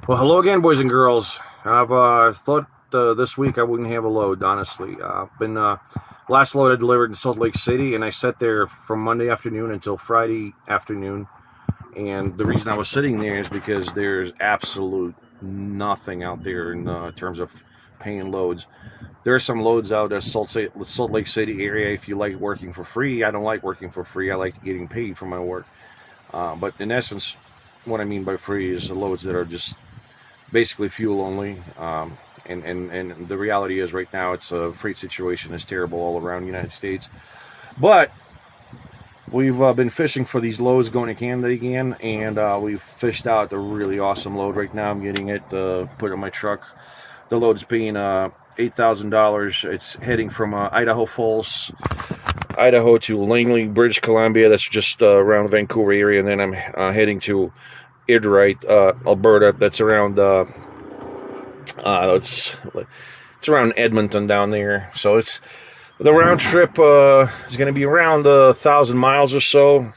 Well, hello again, boys and girls. I've thought this week I wouldn't have a load, honestly. Been last load I delivered in Salt Lake City, and I sat there from Monday afternoon until Friday afternoon. And the reason I was sitting there is because there's absolute nothing out there in terms of paying loads. There are some loads out at Salt Lake City area. If you like working for free, I don't like working for free. I like getting paid for my work. But in essence, what I mean by free is the loads that are just basically fuel only. And the reality is right now it's a freight situation is terrible all around the United States. But we've been fishing for these loads going to Canada again, and we've fished out a really awesome load right now. I'm getting it put in my truck. The load is paying $8,000. It's heading from Idaho Falls, Idaho to Langley, British Columbia. That's just around Vancouver area, and then I'm heading to Iditarod, Alberta. That's around it's around Edmonton down there. So it's the round trip is going to be around 1,000 miles or so.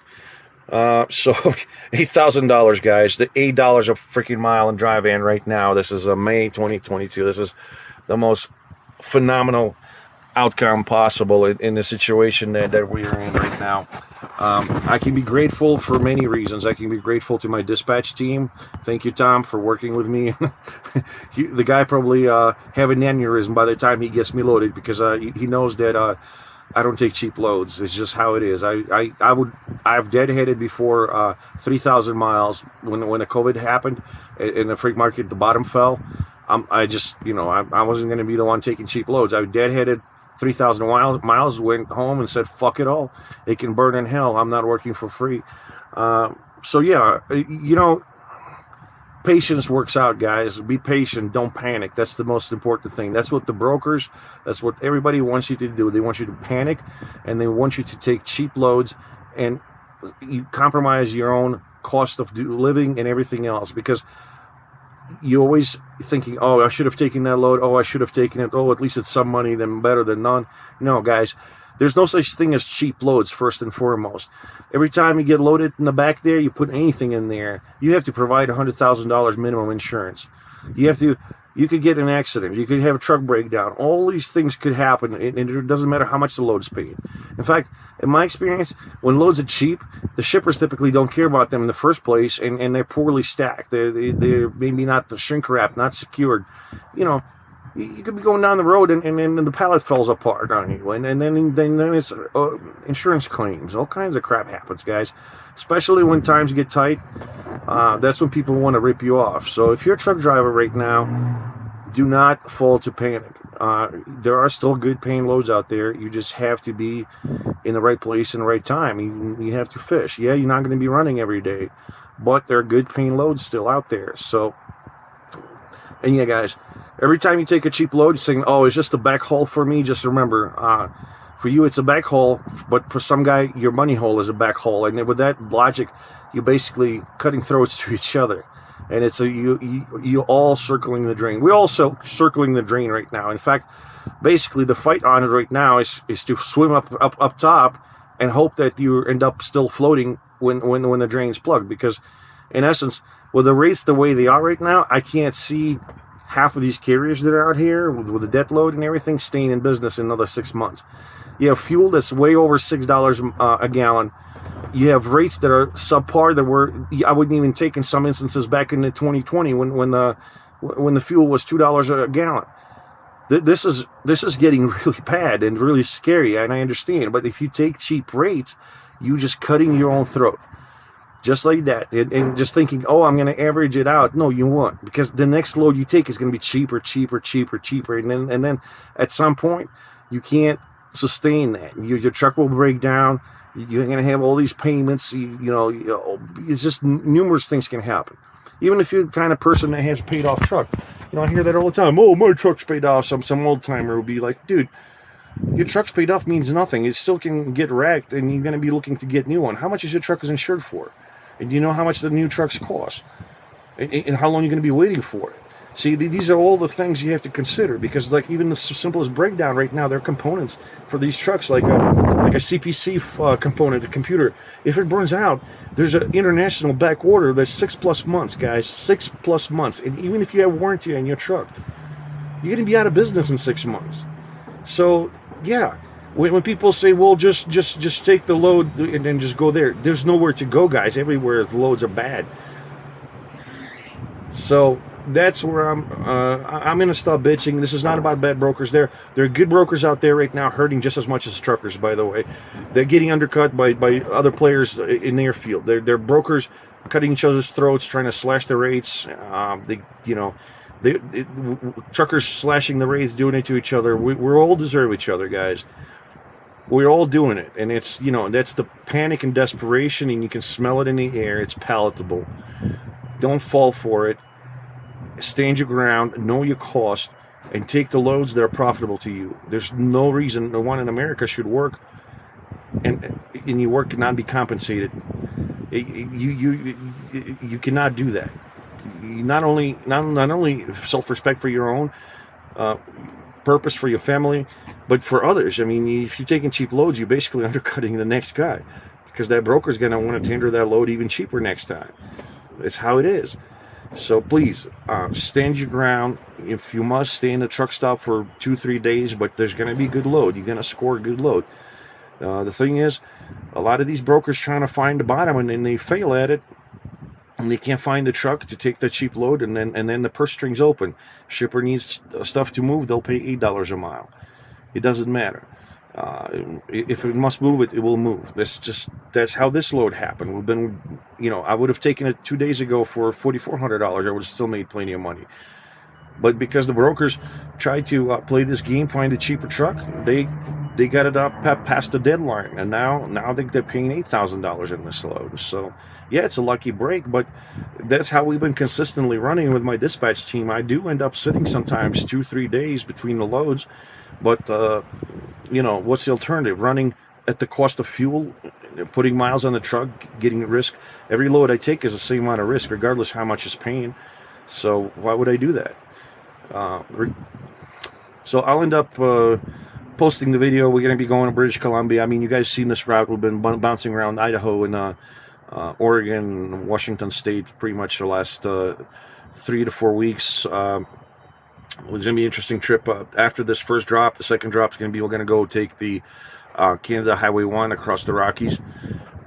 So $8,000, guys. The $8 a freaking mile in dry van right now. This is May 2022. This is the most phenomenal outcome possible in the situation that we are in right now. I can be grateful for many reasons. I can be grateful to my dispatch team. Thank you, Tom, for working with me. The guy probably have an aneurysm by the time he gets me loaded, because he knows that I don't take cheap loads. It's just how it is. I've deadheaded before 3,000 miles when the COVID happened and the freight market, the bottom fell. I wasn't going to be the one taking cheap loads. I deadheaded 3,000 miles, went home and said, fuck it all. It can burn in hell. I'm not working for free. So yeah, patience works out, guys. Be patient. Don't panic. That's the most important thing. That's what the brokers, that's what everybody wants you to do. They want you to panic, and they want you to take cheap loads, and you compromise your own cost of living and everything else, because you always thinking, oh, I should have taken that load. Oh, I should have taken it. Oh, at least it's some money, then better than none. No, guys, there's no such thing as cheap loads, first and foremost. Every time you get loaded in the back there, you put anything in there, you have to provide $100,000 minimum insurance. You could get an accident. You could have a truck breakdown. All these things could happen, and it doesn't matter how much the load is paid. In fact, in my experience, when loads are cheap, the shippers typically don't care about them in the first place, and they're poorly stacked. They're maybe not the shrink wrap, not secured. You could be going down the road and the pallet falls apart on you, and then it's insurance claims. All kinds of crap happens, guys. Especially when times get tight, that's when people want to rip you off. So if you're a truck driver right now, do not fall to panic. There are still good paying loads out there. You just have to be in the right place in the right time. You have to fish. Yeah, you're not going to be running every day, but there are good paying loads still out there. So, and yeah, guys, every time you take a cheap load, you're saying, oh, it's just a back haul for me. Just remember, for you, it's a back haul, but for some guy, your money hole is a back haul. And with that logic, you're basically cutting throats to each other. And it's you all circling the drain. We're also circling the drain right now. In fact, basically, the fight on it right now is to swim up top and hope that you end up still floating when the drain's plugged. Because, in essence, with the rates the way they are right now, I can't see half of these carriers that are out here with the debt load and everything staying in business in another 6 months. You have fuel that's way over $6 a gallon. You have rates that are subpar that I wouldn't even take in some instances back in the 2020 when the fuel was $2 a gallon. This is getting really bad and really scary, and I understand. But if you take cheap rates, you just cutting your own throat. Just like that, and just thinking, oh, I'm going to average it out. No, you won't, because the next load you take is going to be cheaper, and then at some point you can't sustain that. Your truck will break down. You're going to have all these payments. It's just numerous things can happen. Even if you're the kind of person that has a paid off truck, I hear that all the time. Oh, my truck's paid off. Some old timer will be like, dude, your truck's paid off means nothing. It still can get wrecked, and you're going to be looking to get a new one. How much is your truck insured for? And do you know how much the new trucks cost? And how long you're going to be waiting for it? See, these are all the things you have to consider, because like even the simplest breakdown right now, there are components for these trucks, like a CPC component, a computer. If it burns out, there's an international back order that's 6+ months, guys, 6+ months. And even if you have warranty on your truck, you're going to be out of business in 6 months. So yeah, when people say, well, just take the load and then just go there, there's nowhere to go, guys. Everywhere the loads are bad. So that's where I'm gonna stop bitching. This is not about bad brokers. There are good brokers out there right now hurting just as much as truckers, by the way. They're getting undercut by other players in their field. They're brokers cutting each other's throats, trying to slash the rates. Truckers slashing the rates, doing it to each other. We all deserve each other, guys. We're all doing it, and it's, that's the panic and desperation, and you can smell it in the air. It's palatable. Don't fall for it. Stand your ground, know your cost, and take the loads that are profitable to you. There's no reason no one in America should work and your work cannot be compensated. You cannot do that. Not only self-respect for your own purpose, for your family, but for others. I mean, if you're taking cheap loads, you're basically undercutting the next guy, because that broker's going to want to tender that load even cheaper next time. It's how it is. So please, stand your ground. If you must, stay in the truck stop for 2-3 days, but there's going to be a good load. You're going to score a good load. The thing is, a lot of these brokers trying to find the bottom, and then they fail at it, and they can't find the truck to take the cheap load, and then the purse strings open. Shipper needs stuff to move, they'll pay $8 a mile. It doesn't matter. If it must move, it will move. That's how this load happened. We've been, I would have taken it 2 days ago for $4,400. I would have still made plenty of money. But because the brokers tried to play this game, find a cheaper truck, they got it up past the deadline, and now they're paying $8,000 in this load. So yeah, it's a lucky break, but that's how we've been consistently running with my dispatch team. I do end up sitting sometimes 2-3 days between the loads. But, what's the alternative? Running at the cost of fuel, putting miles on the truck, getting at risk. Every load I take is the same amount of risk, regardless how much it's paying. So why would I do that? So I'll end up posting the video. We're going to be going to British Columbia. I mean, you guys seen this route. We've been bouncing around Idaho and Oregon, Washington State pretty much the last 3 to 4 weeks. It's going to be an interesting trip. After this first drop, the second drop is going to be, we're going to go take the Canada Highway 1 across the Rockies.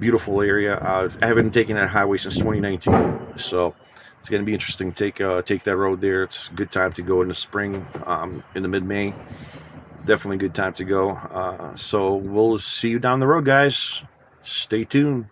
Beautiful area. I haven't taken that highway since 2019, so it's going to be interesting to take that road there. It's a good time to go in the spring, in the mid-May. Definitely a good time to go. So we'll see you down the road, guys. Stay tuned.